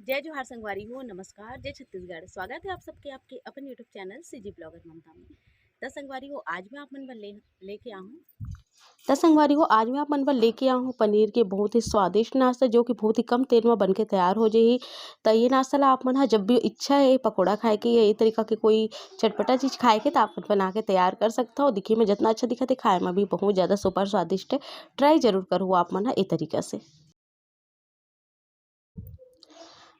जय जोहार संगवारी हो, नमस्कार, जय छत्तीसगढ़। स्वागत है आप सबके आपके अपन यूट्यूब चैनल सीजी ब्लॉगर ममता में। संगवारी हो, आज मैं आप मन बर लेके आऊँ संगवारी हो, आज मैं आप मन बर लेके आऊँ पनीर के बहुत ही स्वादिष्ट नाश्ता, जो कि बहुत ही कम तेल में बन के तैयार हो जाही। तो ये नाश्ता ला आप मन ह जब भी इच्छा है पकौड़ा खाए के या ये तरीका के कोई चटपटा चीज़ खाए के, तो आप मन बना के तैयार कर सकता हो। दिखे में जितना अच्छा दिखत है, खाए में भी बहुत ज़्यादा सुपर स्वादिष्ट है। ट्राई जरूर करो आप मन ए तरीका से।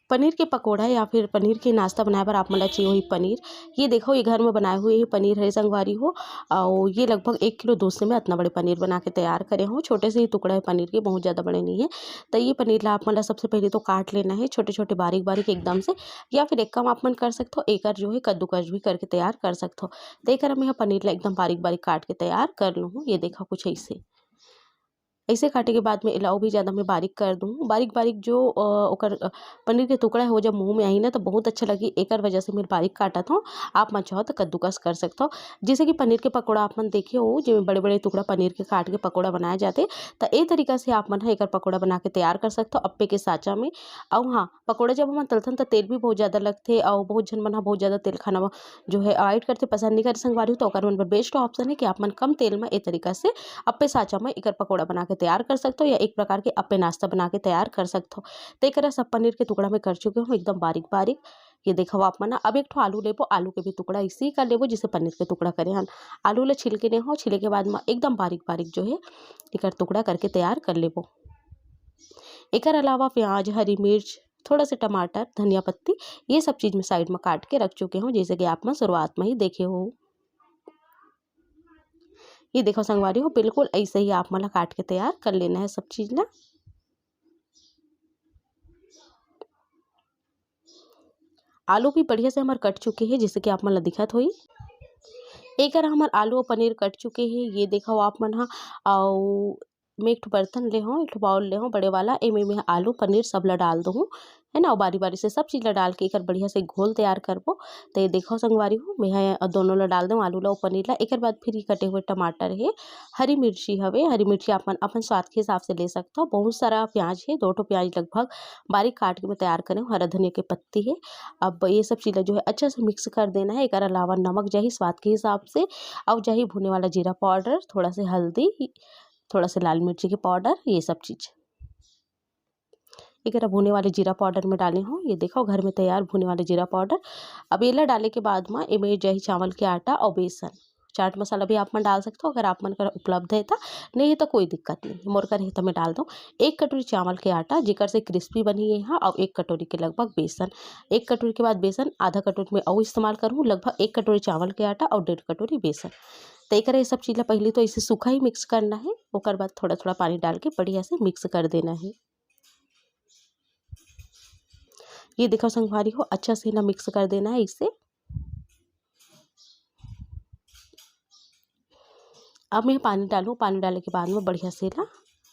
पनीर के पकौड़ा या फिर पनीर के नाश्ता बनाए बर आप मन ला चाहिए होही पनीर। ये देखो, ये घर में बनाए हुए ही पनीर है संगवारी हो। और ये लगभग 1 किलो दूध से मैं इतना बड़े पनीर बना के तैयार करे हूँ। छोटे से ही टुकड़ा है पनीर के, बहुत ज़्यादा बड़े नहीं है। तो ये पनीर ला आप मन ला सबसे पहले तो काट लेना है छोटे छोटे बारीक बारीक एकदम से, या फिर एक काम आप मन कर सकते हो, एकर जो है कद्दूकस भी करके तैयार कर सकते हो। तो एकर मैं पनीर ला एकदम बारीक बारीक काट के तैयार कर लूँ। ये देखा कुछ ऐसे काटे के बाद में इलाऊ भी ज़्यादा मैं बारीक कर दूँ। बारीक बारीक जो ओकर पनीर के टुकड़ा है वो जब मुँह में आई ना तो बहुत अच्छा लगी, एकर वजह से मैं बारीक काटत हूँ। आप मन चाहो तो कद्दूकस कर सकते हो। जैसे कि पनीर के पकौड़ा आप मन देखे हो, जो बड़े बड़े टुकड़ा पनीर के काट के पकौड़ा बनाए जाते, तो ए तरीका से आप मन एकर पकौड़ा बना के तैयार कर सकते हो अप्पे के साँचा में। और हाँ, पकौड़ा जब हमन तलथन तो तेल भी बहुत ज़्यादा लगथे, और बहुत झन मन ह बहुत ज़्यादा तेल खाना जो है अवॉइड करते, पसंद नहीं करते संगवारी हो। तो ओकर मन बर बेस्ट ऑप्शन है कि आप मन कम तेल में ए तरीका से अप्पे साँचा में एकर पकौड़ा बना के तैयार कर सकते हो, या एक प्रकार के अप्पे नाश्ता बना के तैयार कर सकते हो। तो एकरा सब पनीर के टुकड़ा में कर चुके हूँ एकदम बारीक बारीक। ये देखो आप मन अब एक ठो आलू लेबो, आलू के भी टुकड़ा इसी कर लेबो जिसे पनीर के टुकड़ा करे हन। आलू ला छिल के ने हो, छिले के बाद में एकदम बारीक बारीक जो है एकर टुकड़ा करके तैयार कर लेबो। एकर अलावा प्याज, हरी मिर्च, थोड़ा सा टमाटर, धनिया पत्ती, ये सब चीज़ में साइड में काट के रख चुके हूँ, जैसे कि आप मैं शुरुआत में ही देखे हो। ये देखो संगवारी हो, बिल्कुल ऐसे ही आप मन ला काट के तैयार कर लेना है सब चीज़ ला। आलू भी बढ़िया से हमार कट चुके हैं, जैसे कि आप मन ला दिखत होई। एकर हमर आलू और पनीर कट चुके हैं। ये देखो आप मन ह। अउ मैं एक ठो बर्तन ले हूँ, एक ठो बाउल ले हूँ बड़े वाला, एमे मैं आलू पनीर सब ला डाल दूँ, है ना। और बारी बारी से सब चीज़ ला डाल के एकर बढ़िया से घोल तैयार करबो। तो ये देखो संगवारी हो, मैं दोनों ला डाल दूँ, आलू ला और पनीर ला। एकर बाद फिर ये कटे हुए टमाटर है, हरी मिर्ची हवे, हरी मिर्ची आप मन अपन स्वाद के हिसाब से ले सकते हो। बहुत सारा प्याज है, 2 ठो प्याज लगभग बारीक काट के मैं तैयार करे हूँ। हरा धनिया के पत्ती है। अब ये सब चीज़ जो है अच्छा से मिक्स कर देना है। एकर अलावा नमक जाही स्वाद के हिसाब से, और जाही भुने वाला जीरा पाउडर, थोड़ा सा हल्दी, थोड़ा सा लाल मिर्ची के पाउडर, ये सब चीज़ एकरा भुने वाले जीरा पाउडर में डाले हूँ। ये देखो घर में तैयार भुने वाले जीरा पाउडर। अब एला डाले के बाद में एमे जाही चावल के आटा और बेसन, चाट मसाला भी आप मन डाल सकते हो अगर आप मन कर उपलब्ध है तो, नहीं है तो कोई दिक्कत नहीं, मोर कर है तो मैं डाल दूँ। 1 कटोरी चावल के आटा जेकर से क्रिस्पी बनी है यहाँ, और 1 कटोरी के लगभग बेसन। 1 कटोरी के बाद बेसन, आधा कटोरी में और इस्तेमाल करूँ, लगभग 1 कटोरी चावल के आटा और 1.5 कटोरी बेसन। तो एकरा ये सब चीज़ ला पहले तो इसे सूखा ही मिक्स करना है, ओकर बाद थोड़ा थोड़ा पानी डाल के बढ़िया से मिक्स कर देना है। ये देखो संगवारी हो, अच्छा से ना मिक्स कर देना है इसे। अब मैं पानी डालूँ, पानी डालने के बाद में बढ़िया से ना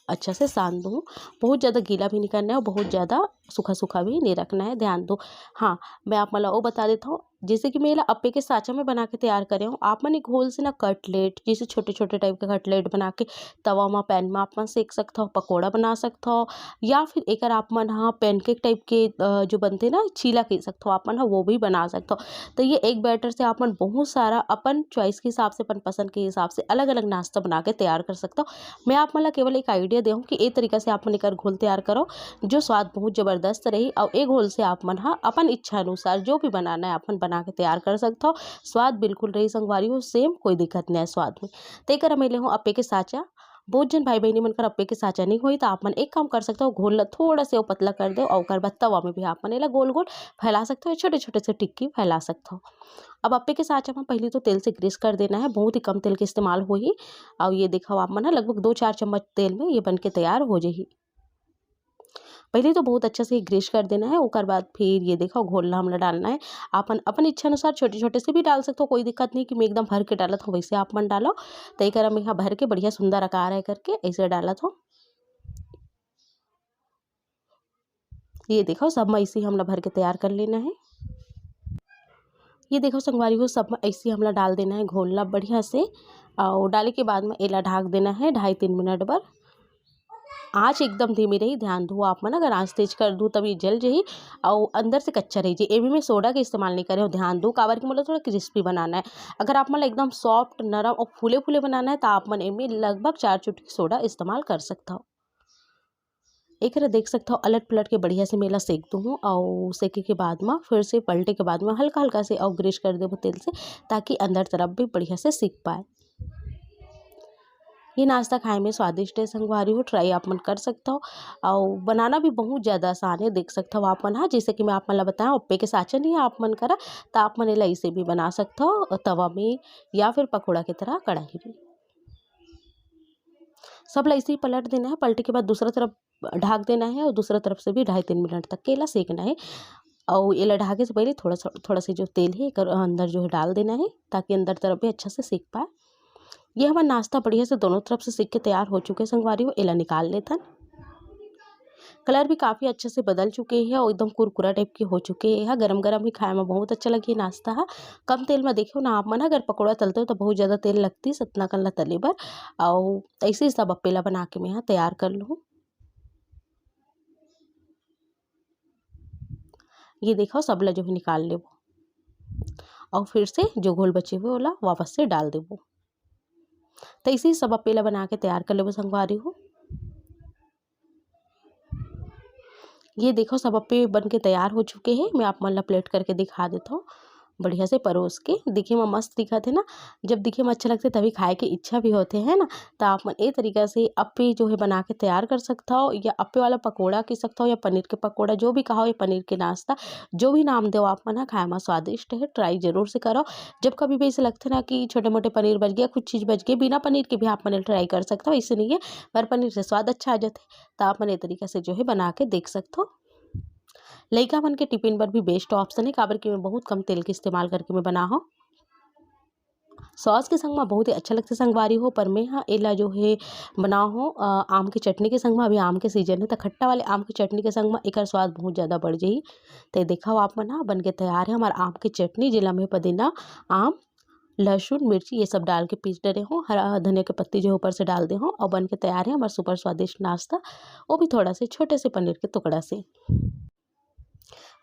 अच्छा से सान दूँ। बहुत ज़्यादा गीला भी नहीं करना है और बहुत ज़्यादा सूखा सूखा भी नहीं रखना है, ध्यान दो। हाँ, मैं आप मला वो बता देता हूँ, जैसे कि मैं ला अप्पे के साँचा में बना के तैयार करे हूँ। आप मन एक घोल से ना कटलेट, जैसे छोटे छोटे टाइप के कटलेट बना के तवा में पैन में आप मन सेक सकते हो, पकौड़ा बना सकते हो, या फिर एकर आप मन हाँ पैनकेक टाइप के जो बनते ना चीला कह सकते हो आप मन, हाँ वो भी बना सकते हो। तो ये एक बैटर से आप मन बहुत सारा अपन चॉइस के हिसाब से, अपन पसंद के हिसाब से अलग अलग नाश्ता बना के तैयार कर सकते हो। मैं आप मन ला केवल एक आइडिया देहूँ कि ए तरीका से आप मन एकर घोल तैयार करो, जो स्वाद बहुत ज़बरदस्त रही। और ए घोल से आप मन हाँ अपन इच्छा अनुसार जो भी बनाना है अपन बना के तैयार कर सकते हो। स्वाद बिल्कुल रही संगवारी हो सेम, कोई दिक्कत नहीं है स्वाद में। तो एकर मैं ले हूँ अप्पे के साँचा। बहुत जन भाई बहनी मन कर अप्पे के साँचा नहीं होई तो आप मन एक काम कर सकते हो, घोल ला थोड़ा से पतला कर दो और ओकर बाद तवा में भी आप मन एला गोल गोल फैला सकते हो, छोटे छोटे से टिक्की फैला सकते हो। अब अप्पे के साँचा में पहले तो तेल से ग्रीस कर देना है, बहुत ही कम तेल के इस्तेमाल होही। और ये देखो आप मन लगभग 2-4 चम्मच तेल में ये बन के तैयार हो जाही। पहले तो बहुत अच्छा से ग्रीस कर देना है, ओकर बाद फिर ये देखो घोल ला हमला डालना है। आपन अपन इच्छा अनुसार छोटे छोटे से भी डाल सकते हो, कोई दिक्कत नहीं कि मैं एकदम भर के डालत हूँ वैसे आप मन डालो। तो एकरा मैं यहाँ भर के बढ़िया सुंदर आकार है करके ऐसे डालत हूँ। ये देखो सब में ऐसे ही हमला भर के तैयार कर लेना है। ये देखो संगवारी हो, सब में ऐसे ही हमला डाल देना है घोल ला बढ़िया से, और डाले के बाद में एला ढाक देना है 2.5-3 मिनट बर। आँच एकदम धीमी रही, ध्यान दो आप मन अगर आँच तेज कर दूँ तब ये जल जाही और अंदर से कच्चा रही जी। एमे में सोडा के इस्तेमाल नहीं करे हो, ध्यान दो काबर की मोला थोड़ा क्रिस्पी बनाना है। अगर आप मन ला एकदम सॉफ्ट नरम और फूले-फूले बनाना है तो आप मन एमे लगभग 4 चुटकी सोडा इस्तेमाल कर सकता हो। एकरा देख सकता हो अलट-पलट के बढ़िया से मेला सेक दूँ और सेके के बाद में फिर से पलटे के बाद में हल्का-हल्का से और ग्रीस कर देबो तेल से ताकि अंदर तरफ भी बढ़िया से सिक पाए। ये नाश्ता खाए में स्वादिष्ट है संगवारी हो, ट्राई आप मन कर सकता हो और बनाना भी बहुत ज़्यादा आसान है। देख सकता हो आप मन हाँ, जैसे कि मैं आप मन ला बताया अप्पे के साँचा नहीं आप मन करा तो आप मन एला ऐसे भी बना सकता हो तवा में या फिर पकोड़ा की तरह कढ़ाई में। सब ला ऐसे ही पलट देना है, पलटे के बाद दूसरा तरफ ढाक देना है और दूसरा तरफ से भी 2.5-3 मिनट तक के एला सेकना है। और एला ढाके से पहले थोड़ा सा जो तेल है एकर अंदर जो है डाल देना है ताकि अंदर तरफ भी अच्छा से सेक पाए। ये हमारा नाश्ता बढ़िया से दोनों तरफ से सेक के तैयार हो चुके हैं संगवारी हो, एला निकाल लेथन। कलर भी काफ़ी अच्छे से बदल चुके हैं और एकदम कुरकुरा टाइप के हो चुके हैं। गरम-गरम ही खाए में बहुत अच्छा लगी नाश्ता हा। कम तेल में देखियो ना आप मन अगर पकोड़ा तलते हो तो बहुत ज़्यादा तेल लगती सतना कन ला तले बर और ऐसे ही सब अप्पे ला बना के मैं यहाँ तैयार कर लूँ। ये देखो सब ला जो है निकाल लेबो और फिर से जो घोल बचे हुए ओला वापस से डाल देबो। तो ऐसे ही सब अप्पे ला बना के तैयार कर लेबो संगवारी हो। ये देखो सब अप्पे बन के तैयार हो चुके हैं। मैं आप मन ला प्लेट करके दिखा देता हूँ बढ़िया से परोस के। दिखे में मस्त दिखत है ना, जब दिखे में अच्छा लगते तभी खाए की इच्छा भी होते है ना। तो आप मन ए तरीका से अप्पे जो है बना के तैयार कर सकता हो या अप्पे वाला पकोड़ा कह सकता हो या पनीर के पकोड़ा जो भी कहो या पनीर के नाश्ता जो भी नाम दो आप मन खाए में स्वादिष्ट है। ट्राई जरूर से करो। जब कभी भी ऐसे लगते ना कि छोटे मोटे पनीर बच गया कुछ चीज़ बच गई बिना पनीर के भी आप मन ट्राई कर सकते हो, ऐसे नहीं है पर पनीर से स्वाद अच्छा आ जाता है। तो आप मन ए तरीका से जो है बना के देख सकते हो। लइका मन के टिफिन बर भी बेस्ट ऑप्शन है काबर की मैं बहुत कम तेल के इस्तेमाल करके मैं बना हूँ। सॉस के संग में बहुत ही अच्छा लगता संगवारी हो पर मैं हाँ एला जो है बना हो आम की चटनी के संग में। अभी आम के सीजन है तो खट्टा वाले आम की चटनी के संग में एकर स्वाद बहुत ज़्यादा बढ़ जाही। तो देखा हो आप मन हाँ बन के तैयार है हमारा आम की चटनी जेला में पुदीना आम लहसुन मिर्ची ये सब डाल के पीस डरे हो, हरा धनिया के पत्ती जो ऊपर से डाल दे हो और बन के तैयार है हमारा सुपर स्वादिष्ट नाश्ता, वो भी थोड़ा से छोटे से पनीर के टुकड़ा से।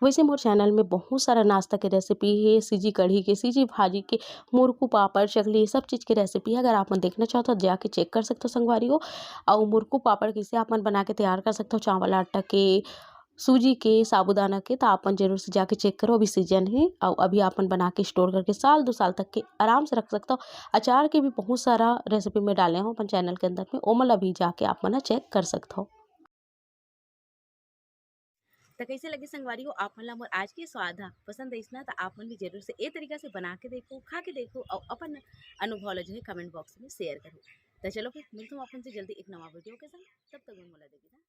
वैसे मोर चैनल में बहुत सारा नाश्ता के रेसिपी है, सीजी कढ़ी के, सीजी भाजी के, मुरकू पापड़ चकली सब चीज़ के रेसिपी है। अगर आप मन देखना चाहो तो जाके चेक कर सकते हो संगवारी हो। और मुरकू पापड़ कैसे आप मन बना के तैयार कर सकते हो चावल आटा के, सूजी के, साबूदाना के, तो आप मन जरूर से जाके चेक करो। अभी सीजन है और अभी आप मन बना के स्टोर करके साल 2 साल तक के आराम से रख सकते हो। अचार के भी बहुत सारा रेसिपी में डाले हो अपन चैनल के अंदर में, ओ मन अभी जाके आप मन चेक कर सकते हो। तो कैसे लगे संगवारी हो आप मन ला मोर आज के स्वाद हा पसंद आइस ना तो आप मन भी जरूर से ए तरीका से बना के देखो, खा के देखो और अपन अनुभव ला जो है कमेंट बॉक्स में शेयर करो। तो चलो फिर मिलता हूँ अपन से जल्दी एक नवा वीडियो के संग, तब तक मोला देगी।